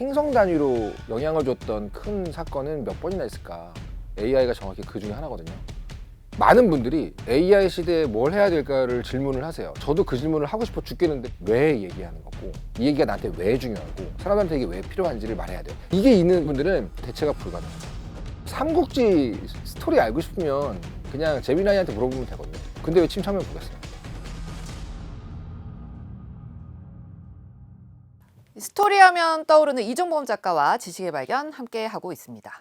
행성 단위로 영향을 줬던 큰 사건은 몇 번이나 있을까? AI가 정확히 그 중에 하나거든요. 많은 분들이 AI 시대에 뭘 해야 될까를 질문을 하세요. 저도 그 질문을 하고 싶어 죽겠는데 왜 얘기하는 거고, 이 얘기가 나한테 왜 중요하고, 사람들한테 이게 왜 필요한지를 말해야 돼요. 이게 있는 분들은 대체가 불가능해요. 삼국지 스토리 알고 싶으면 그냥 재미나이한테 물어보면 되거든요. 근데 왜 침착맨 보겠어요? 스토리하면 떠오르는 이종범 작가와 지식의 발견 함께 하고 있습니다.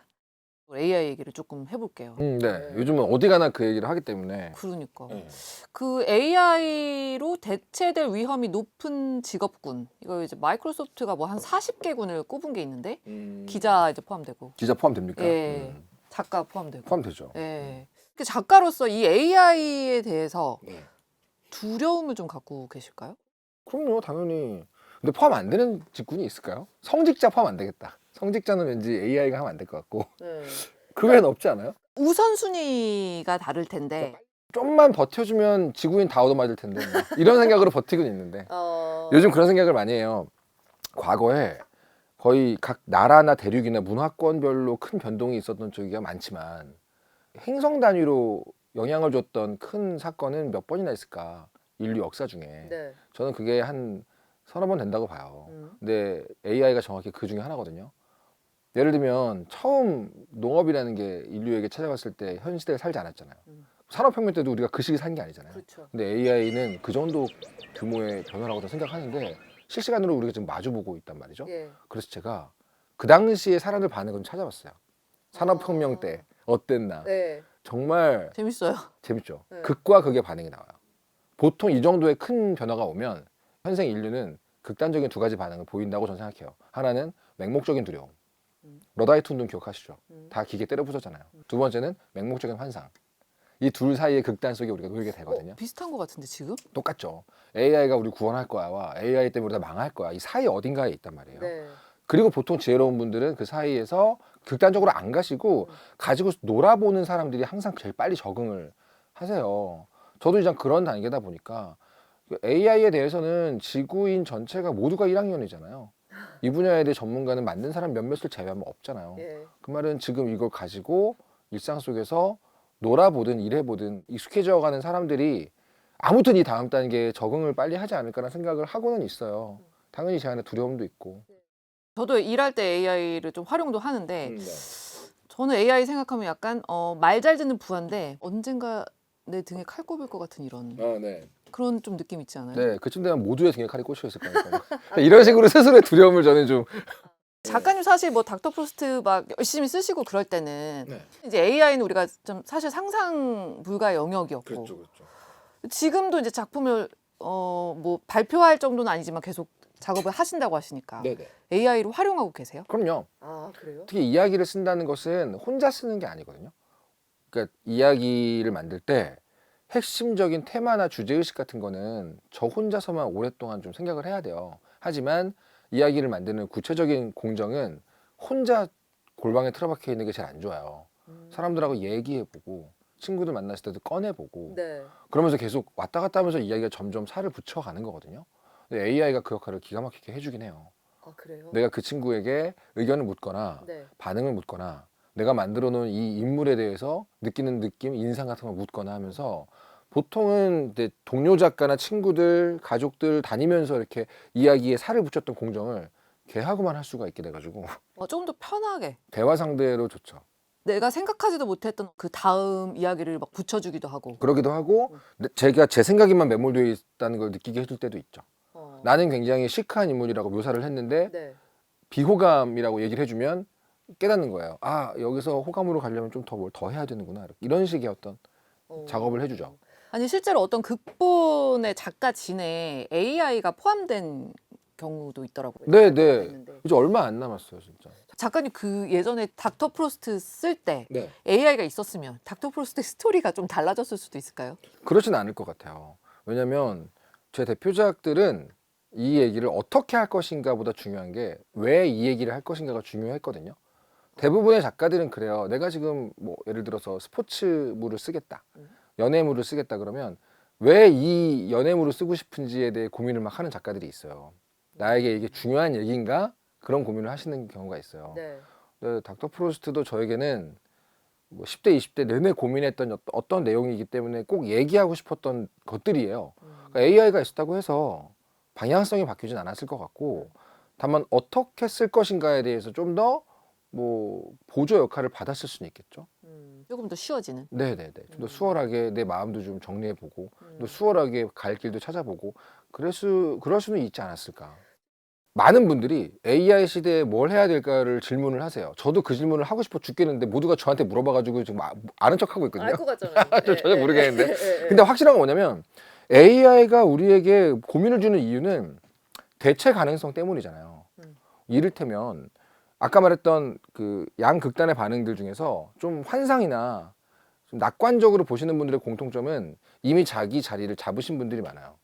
AI 얘기를 조금 해볼게요. 네. 요즘은 어디 가나 그 얘기를 하기 때문에. 그러니까 네. 그 AI로 대체될 위험이 높은 직업군, 이거 이제 마이크로소프트가 뭐 한 40개군을 꼽은 게 있는데 기자 이제 포함되고, 기자 포함됩니까? 예, 작가 포함되고, 포함되죠. 예. 그 작가로서 이 AI에 대해서 네. 두려움을 좀 갖고 계실까요? 그럼요, 당연히. 근데 포함 안 되는 직군이 있을까요? 성직자 포함 안 되겠다. 성직자는 왠지 AI가 하면 안 될 것 같고. 네. 그 외에는 없지 않아요? 우선순위가 다를 텐데. 좀만 버텨주면 지구인 다 얻어맞을 텐데. 뭐. 이런 생각으로 버티고 있는데. 요즘 그런 생각을 많이 해요. 과거에 거의 각 나라나 대륙이나 문화권별로 큰 변동이 있었던 쪽이가 많지만 행성 단위로 영향을 줬던 큰 사건은 몇 번이나 있을까? 인류 역사 중에. 네. 저는 그게 한 서너 번 된다고 봐요. 근데 AI가 정확히 그 중에 하나거든요. 예를 들면 처음 농업이라는 게 인류에게 찾아왔을 때 현 시대에 살지 않았잖아요. 산업혁명 때도 우리가 그 시기 산 게 아니잖아요. 그렇죠. 근데 AI는 그 정도 규모의 변화라고 생각하는데 실시간으로 우리가 지금 마주보고 있단 말이죠. 예. 그래서 제가 그 당시에 사람들 반응을 좀 찾아봤어요. 산업혁명 때 어땠나. 네. 정말 재밌어요. 재밌죠. 네. 극과 극의 반응이 나와요. 보통 이 정도의 큰 변화가 오면 현생 인류는 극단적인 두 가지 반응을 보인다고 저는 생각해요. 하나는 맹목적인 두려움. 러다이트 운동 기억하시죠? 다 기계 때려 부쉈잖아요. 두 번째는 맹목적인 환상. 이 둘 사이의 극단 속에 우리가 놓이게 되거든요. 비슷한 것 같은데 지금? 똑같죠. AI가 우리 구원할 거야와 AI 때문에 우리가 망할 거야. 이 사이 어딘가에 있단 말이에요. 네. 그리고 보통 지혜로운 분들은 그 사이에서 극단적으로 안 가시고 가지고 놀아보는 사람들이 항상 제일 빨리 적응을 하세요. 저도 이제 그런 단계다 보니까 AI에 대해서는 지구인 전체가 모두가 1학년이잖아요. 이 분야에 대해 전문가는 만든 사람 몇몇을 제외하면 없잖아요. 예. 그 말은 지금 이걸 가지고 일상 속에서 놀아보든 일해보든 익숙해져가는 사람들이 아무튼 이 다음 단계에 적응을 빨리 하지 않을까라는 생각을 하고는 있어요. 당연히 제 안에 두려움도 있고. 저도 일할 때 AI를 좀 활용도 하는데 네. 저는 AI 생각하면 약간 말 잘 듣는 부하인데 언젠가 내 등에 칼 꼽을 것 같은 이런 네. 그런 좀 느낌 있지 않아요? 네, 그쯤 되면 모두의 등에 칼이 꽂혀 있을 거니까요. 이런 식으로 스스로의 두려움을 저는 좀. 작가님 사실 뭐 닥터 프로스트 막 열심히 쓰시고 그럴 때는 네. 이제 AI는 우리가 좀 사실 상상 불가의 영역이었고 그렇죠. 지금도 이제 작품을 뭐 발표할 정도는 아니지만 계속 작업을 하신다고 하시니까 네네. AI로 활용하고 계세요? 그럼요. 아 그래요? 특히 이야기를 쓴다는 것은 혼자 쓰는 게 아니거든요. 그러니까 이야기를 만들 때 핵심적인 테마나 주제의식 같은 거는 저 혼자서만 오랫동안 좀 생각을 해야 돼요. 하지만 이야기를 만드는 구체적인 공정은 혼자 골방에 틀어박혀 있는 게 제일 안 좋아요. 사람들하고 얘기해보고 친구들 만났을 때도 꺼내보고 네. 그러면서 계속 왔다 갔다 하면서 이야기가 점점 살을 붙여가는 거거든요. 근데 AI가 그 역할을 기가 막히게 해주긴 해요. 아 그래요? 내가 그 친구에게 의견을 묻거나 네. 반응을 묻거나 내가 만들어 놓은 이 인물에 대해서 느끼는 느낌, 인상 같은 걸 묻거나 하면서 보통은 이제 동료 작가나 친구들, 가족들 다니면서 이렇게 이야기에 살을 붙였던 공정을 걔하고만 할 수가 있게 돼가지고 조금 더 편하게 대화 상대로 좋죠. 내가 생각하지도 못했던 그 다음 이야기를 막 붙여주기도 하고. 그러기도 하고 제가 제 생각에만 매몰되어 있다는 걸 느끼게 해줄 때도 있죠. 나는 굉장히 시크한 인물이라고 묘사를 했는데 네. 비호감이라고 얘기를 해주면 깨닫는 거예요. 아, 여기서 호감으로 가려면 좀 더 뭘 더 해야 되는구나. 이런 식의 어떤 작업을 해주죠. 아니 실제로 어떤 극본의 작가 진에 AI가 포함된 경우도 있더라고요. 네. 했는데. 이제 얼마 안 남았어요, 진짜. 작가님 그 예전에 닥터 프로스트 쓸 때 네. AI가 있었으면 닥터 프로스트의 스토리가 좀 달라졌을 수도 있을까요? 그렇진 않을 것 같아요. 왜냐면 제 대표작들은 이 얘기를 어떻게 할 것인가보다 중요한 게 왜 이 얘기를 할 것인가가 중요했거든요. 대부분의 작가들은 그래요. 내가 지금 뭐 예를 들어서 스포츠물을 쓰겠다. 연애물을 쓰겠다 그러면 왜 이 연애물을 쓰고 싶은지에 대해 고민을 막 하는 작가들이 있어요. 나에게 이게 중요한 얘기인가? 그런 고민을 하시는 경우가 있어요. 네. 근데 닥터 프로스트도 저에게는 뭐 10대, 20대 내내 고민했던 어떤 내용이기 때문에 꼭 얘기하고 싶었던 것들이에요. 그러니까 AI가 있었다고 해서 방향성이 바뀌진 않았을 것 같고, 다만 어떻게 쓸 것인가에 대해서 좀 더 뭐 보조 역할을 받았을 수는 있겠죠. 조금 더 쉬워지는. 네네네. 좀 더 수월하게 내 마음도 좀 정리해보고, 또 수월하게 갈 길도 찾아보고, 그럴 수는 있지 않았을까. 많은 분들이 AI 시대에 뭘 해야 될까를 질문을 하세요. 저도 그 질문을 하고 싶어 죽겠는데 모두가 저한테 물어봐가지고 지금 아는 척하고 있거든요. 알 것 같잖아요. 저 전혀 모르겠는데. 근데 확실한 건 뭐냐면 AI가 우리에게 고민을 주는 이유는 대체 가능성 때문이잖아요. 이를테면 아까 말했던 그 양극단의 반응들 중에서 좀 환상이나 좀 낙관적으로 보시는 분들의 공통점은 이미 자기 자리를 잡으신 분들이 많아요.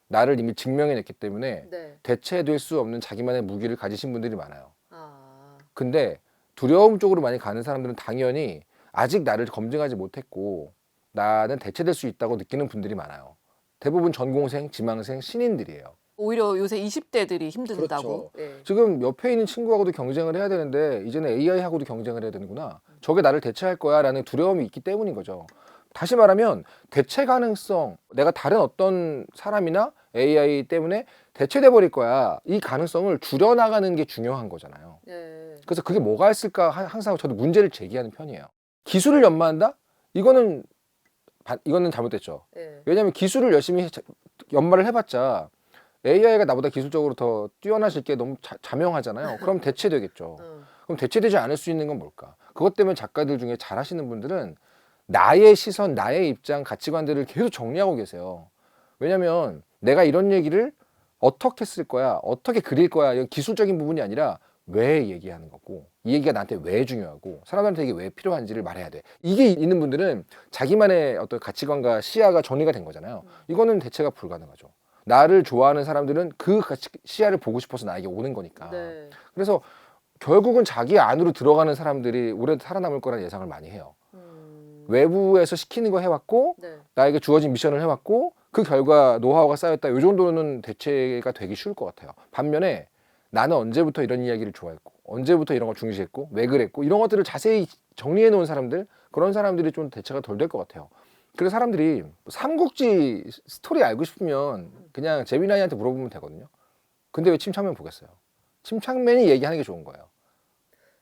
나를 이미 증명해냈기 때문에 네. 대체될 수 없는 자기만의 무기를 가지신 분들이 많아요. 아. 근데 두려움 쪽으로 많이 가는 사람들은 당연히 아직 나를 검증하지 못했고 나는 대체될 수 있다고 느끼는 분들이 많아요. 대부분 전공생, 지망생, 신인들이에요. 오히려 요새 20대들이 힘든다고. 네. 지금 옆에 있는 친구하고도 경쟁을 해야 되는데 이제는 AI하고도 경쟁을 해야 되는구나. 저게 나를 대체할 거야 라는 두려움이 있기 때문인 거죠. 다시 말하면 대체 가능성, 내가 다른 어떤 사람이나 AI 때문에 대체돼 버릴 거야. 이 가능성을 줄여나가는 게 중요한 거잖아요. 네. 그래서 그게 뭐가 있을까 항상 저도 문제를 제기하는 편이에요. 기술을 연마한다? 이거는 잘못됐죠. 네. 왜냐하면 기술을 열심히 연마를 해봤자 AI가 나보다 기술적으로 더 뛰어나실 게 너무 자명하잖아요. 그럼 대체되겠죠. 그럼 대체되지 않을 수 있는 건 뭘까? 그것 때문에 작가들 중에 잘하시는 분들은 나의 시선, 나의 입장, 가치관들을 계속 정리하고 계세요. 왜냐면 내가 이런 얘기를 어떻게 쓸 거야, 어떻게 그릴 거야, 이런 기술적인 부분이 아니라 왜 얘기하는 거고, 이 얘기가 나한테 왜 중요하고, 사람들한테 이게 왜 필요한지를 말해야 돼. 이게 있는 분들은 자기만의 어떤 가치관과 시야가 정리가 된 거잖아요. 이거는 대체가 불가능하죠. 나를 좋아하는 사람들은 그 시야를 보고 싶어서 나에게 오는 거니까. 네. 그래서 결국은 자기 안으로 들어가는 사람들이 오래 살아남을 거라는 예상을 많이 해요. 외부에서 시키는 거 해왔고, 네. 나에게 주어진 미션을 해왔고, 그 결과 노하우가 쌓였다. 이 정도는 대체가 되기 쉬울 것 같아요. 반면에 나는 언제부터 이런 이야기를 좋아했고, 언제부터 이런 걸 중시했고, 왜 그랬고, 이런 것들을 자세히 정리해 놓은 사람들, 그런 사람들이 좀 대체가 덜 될 것 같아요. 그래서 사람들이 삼국지 스토리 알고 싶으면 그냥 재미나이한테 물어보면 되거든요. 근데 왜 침착맨 보겠어요? 침착맨이 얘기하는 게 좋은 거예요.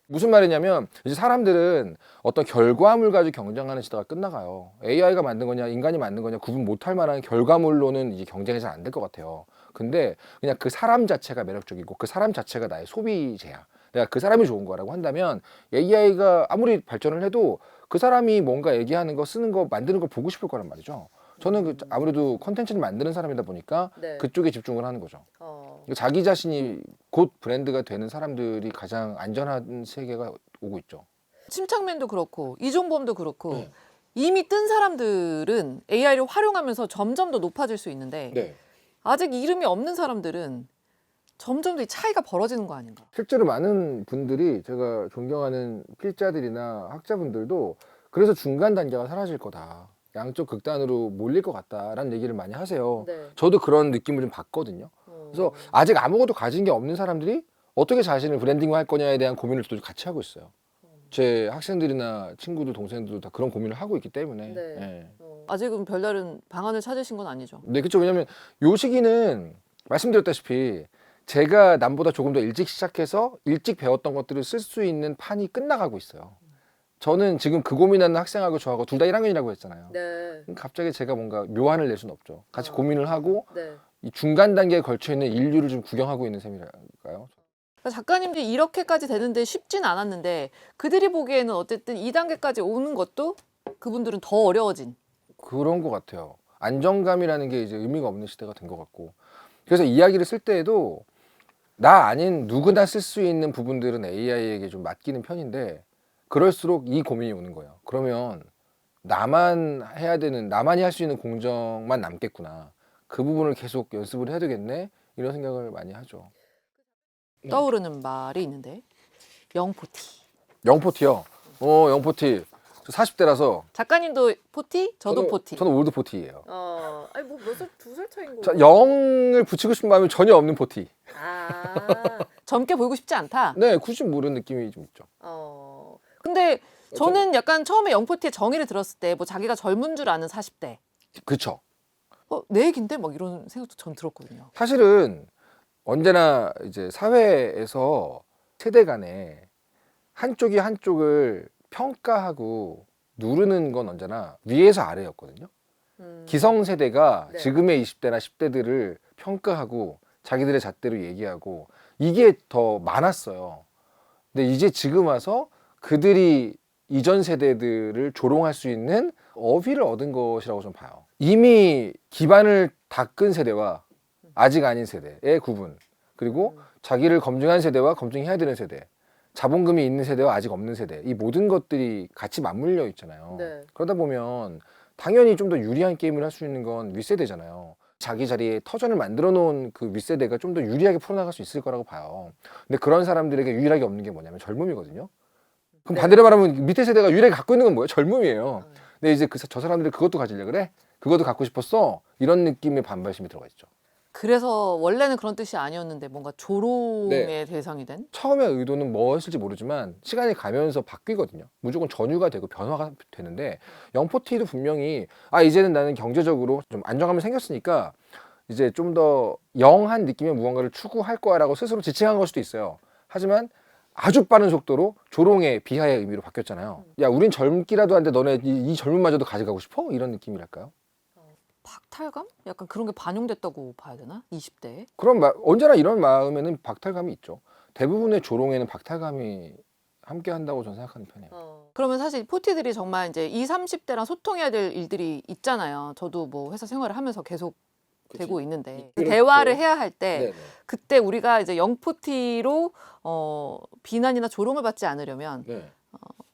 무슨 말이냐면 이제 사람들은 어떤 결과물 가지고 경쟁하는 시대가 끝나가요. AI가 만든 거냐 인간이 만든 거냐 구분 못할 만한 결과물로는 이제 경쟁이 잘 안 될 것 같아요. 근데 그냥 그 사람 자체가 매력적이고 그 사람 자체가 나의 소비재야. 내가 그 사람이 좋은 거라고 한다면 AI가 아무리 발전을 해도 그 사람이 뭔가 얘기하는 거 쓰는 거 만드는 거 보고 싶을 거란 말이죠. 저는 아무래도 컨텐츠를 만드는 사람이다 보니까 네. 그쪽에 집중을 하는 거죠. 자기 자신이 곧 브랜드가 되는 사람들이 가장 안전한 세계가 오고 있죠. 침착맨도 그렇고 이종범도 그렇고 이미 뜬 사람들은 AI를 활용하면서 점점 더 높아질 수 있는데 아직 이름이 없는 사람들은 점점 더 이 차이가 벌어지는 거 아닌가? 실제로 많은 분들이 제가 존경하는 필자들이나 학자분들도 그래서 중간 단계가 사라질 거다. 양쪽 극단으로 몰릴 것 같다라는 얘기를 많이 하세요. 네. 저도 그런 느낌을 좀 받거든요. 그래서 아직 아무것도 가진 게 없는 사람들이 어떻게 자신을 브랜딩할 거냐에 대한 고민을 또 같이 하고 있어요. 제 학생들이나 친구들, 동생들도 다 그런 고민을 하고 있기 때문에. 네. 예. 아직은 별다른 방안을 찾으신 건 아니죠? 네, 그렇죠. 왜냐하면 요 시기는 말씀드렸다시피 제가 남보다 조금 더 일찍 시작해서 일찍 배웠던 것들을 쓸 수 있는 판이 끝나가고 있어요. 저는 지금 그 고민하는 학생하고 저하고 둘 다 1학년이라고 했잖아요. 네. 갑자기 제가 뭔가 묘안을 낼 수는 없죠. 같이 고민을 하고 네. 이 중간 단계에 걸쳐 있는 인류를 좀 구경하고 있는 셈이랄까요. 그러니까 작가님들이 이렇게까지 되는데 쉽진 않았는데 그들이 보기에는 어쨌든 2단계까지 오는 것도 그분들은 더 어려워진. 그런 것 같아요. 안정감이라는 게 이제 의미가 없는 시대가 된 것 같고. 그래서 이야기를 쓸 때에도 나 아닌 누구나 쓸 수 있는 부분들은 AI에게 좀 맡기는 편인데 그럴수록 이 고민이 오는 거예요. 그러면 나만이 할 수 있는 공정만 남겠구나. 그 부분을 계속 연습을 해야 되겠네. 이런 생각을 많이 하죠. 떠오르는 말이 있는데 영포티. 영포티요. 영포티. 저 40대라서 작가님도 포티? 저도 포티. 저는 올드 포티예요. 아니 뭐 몇 살, 2살 차이인 거. 자, 0을 붙이고 싶은 마음이 전혀 없는 포티. 젊게 보이고 싶지 않다. 네, 굳이 모르는 느낌이 좀 있죠. 근데 저는 약간 처음에 영포티의 정의를 들었을 때 뭐 자기가 젊은 줄 아는 40대. 그렇죠. 내 얘긴데 막 이런 생각도 전 들었거든요. 사실은 언제나 이제 사회에서 세대 간에 한쪽이 한쪽을 평가하고 누르는 건 언제나 위에서 아래였거든요. 기성세대가 네. 지금의 20대나 10대들을 평가하고 자기들의 잣대로 얘기하고 이게 더 많았어요. 근데 이제 지금 와서 그들이 이전 세대들을 조롱할 수 있는 어휘를 얻은 것이라고 좀 봐요. 이미 기반을 닦은 세대와 아직 아닌 세대의 구분, 그리고 자기를 검증한 세대와 검증해야 되는 세대, 자본금이 있는 세대와 아직 없는 세대, 이 모든 것들이 같이 맞물려 있잖아요. 네. 그러다 보면 당연히 좀 더 유리한 게임을 할 수 있는 건 윗세대잖아요. 자기 자리에 터전을 만들어 놓은 그 윗세대가 좀 더 유리하게 풀어나갈 수 있을 거라고 봐요. 근데 그런 사람들에게 유일하게 없는 게 뭐냐면 젊음이거든요. 그럼 네. 반대로 말하면 밑에 세대가 유일하게 갖고 있는 건 뭐예요? 젊음이에요. 근데 이제 저 사람들이 그것도 가지려 그래? 그것도 갖고 싶었어? 이런 느낌의 반발심이 들어가 있죠. 그래서 원래는 그런 뜻이 아니었는데 뭔가 조롱의 네. 대상이 된? 처음에 의도는 뭐였을지 모르지만 시간이 가면서 바뀌거든요. 무조건 전유가 되고 변화가 되는데 영포티도 분명히 이제는 나는 경제적으로 좀 안정감이 생겼으니까 이제 좀 더 영한 느낌의 무언가를 추구할 거야라고 스스로 지칭한 걸 수도 있어요. 하지만 아주 빠른 속도로 조롱의 비하의 의미로 바뀌었잖아요. 야, 우린 젊기라도 한데 너네 이 젊음마저도 가져가고 싶어? 이런 느낌이랄까요? 박탈감? 약간 그런 게 반영됐다고 봐야 되나? 20대에? 그럼 언제나 이런 마음에는 박탈감이 있죠. 대부분의 조롱에는 박탈감이 함께 한다고 저는 생각하는 편이에요. 그러면 사실 포티들이 정말 이제 20, 30대랑 소통해야 될 일들이 있잖아요. 저도 뭐 회사 생활을 하면서 계속 되고 있는데 그렇죠. 대화를 해야 할 때 네네. 그때 우리가 이제 영포티로 비난이나 조롱을 받지 않으려면 네.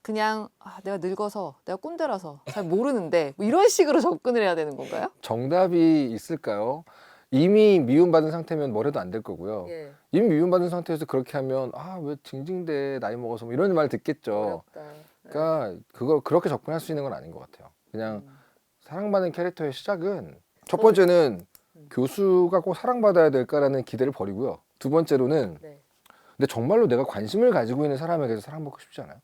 그냥 내가 늙어서 내가 꼰대라서 잘 모르는데 뭐 이런 식으로 접근을 해야 되는 건가요? 정답이 있을까요? 이미 미움받은 상태면 뭘 해도 안 될 거고요. 예. 이미 미움받은 상태에서 그렇게 하면 왜 징징대 나이 먹어서 뭐 이런 말 듣겠죠. 그러니까 그거 그렇게 접근할 수 있는 건 아닌 것 같아요. 그냥 사랑받는 캐릭터의 시작은 첫 번째는 교수가 꼭 사랑받아야 될까라는 기대를 버리고요. 두 번째로는 네. 근데 정말로 내가 관심을 가지고 있는 사람에게서 사랑받고 싶지 않아요?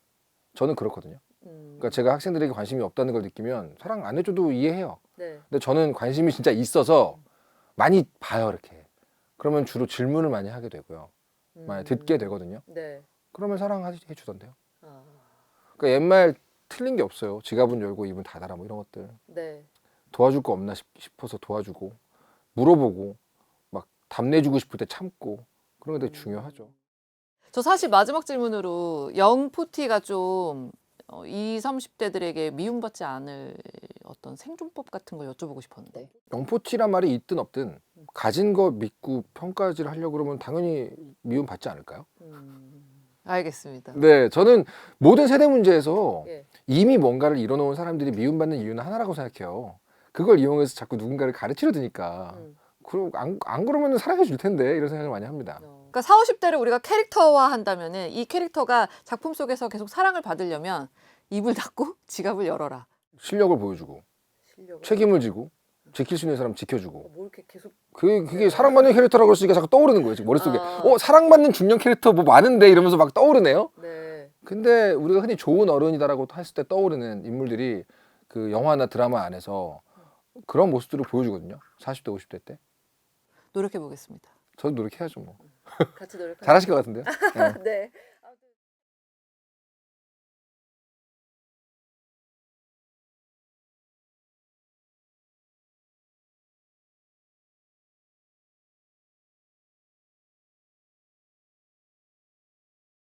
저는 그렇거든요. 그러니까 제가 학생들에게 관심이 없다는 걸 느끼면 사랑 안 해줘도 이해해요. 네. 근데 저는 관심이 진짜 있어서 많이 봐요, 이렇게. 그러면 주로 질문을 많이 하게 되고요. 많이 듣게 되거든요. 네. 그러면 사랑해 주던데요. 그러니까 옛말 틀린 게 없어요. 지갑은 열고 입은 닫아라 뭐 이런 것들. 네. 도와줄 거 없나 싶어서 도와주고 물어보고 막 답내주고 싶을 때 참고 그런 게 되게 중요하죠. 저 사실 마지막 질문으로 영포티가 좀 20, 30대들에게 미움받지 않을 어떤 생존법 같은 걸 여쭤보고 싶었는데. 영포티란 말이 있든 없든 가진 거 믿고 평가질을 하려고 그러면 당연히 미움받지 않을까요? 알겠습니다. 네, 저는 모든 세대 문제에서 예. 이미 뭔가를 이뤄놓은 사람들이 미움받는 이유는 하나라고 생각해요. 그걸 이용해서 자꾸 누군가를 가르치려 드니까. 그럼 안 그러면 사랑해 줄 텐데 이런 생각을 많이 합니다. 그러니까 40, 50대를 우리가 캐릭터화 한다면은 이 캐릭터가 작품 속에서 계속 사랑을 받으려면 입을 닫고 지갑을 열어라. 실력을 보여주고 책임을 지고 지킬 수 있는 사람 지켜주고 뭐 이렇게 계속 그게 사랑받는 캐릭터라고 했으니까 자꾸 떠오르는 거예요. 지금 머릿속에 사랑받는 중년 캐릭터 뭐 많은데 이러면서 막 떠오르네요. 네. 근데 우리가 흔히 좋은 어른이다라고 했을 때 떠오르는 인물들이 그 영화나 드라마 안에서 그런 모습들을 보여주거든요. 40대 50대 때. 노력해 보겠습니다. 저도 노력해야죠 뭐. 같이 노력하자. 잘하실 것 같은데요. 네. 네.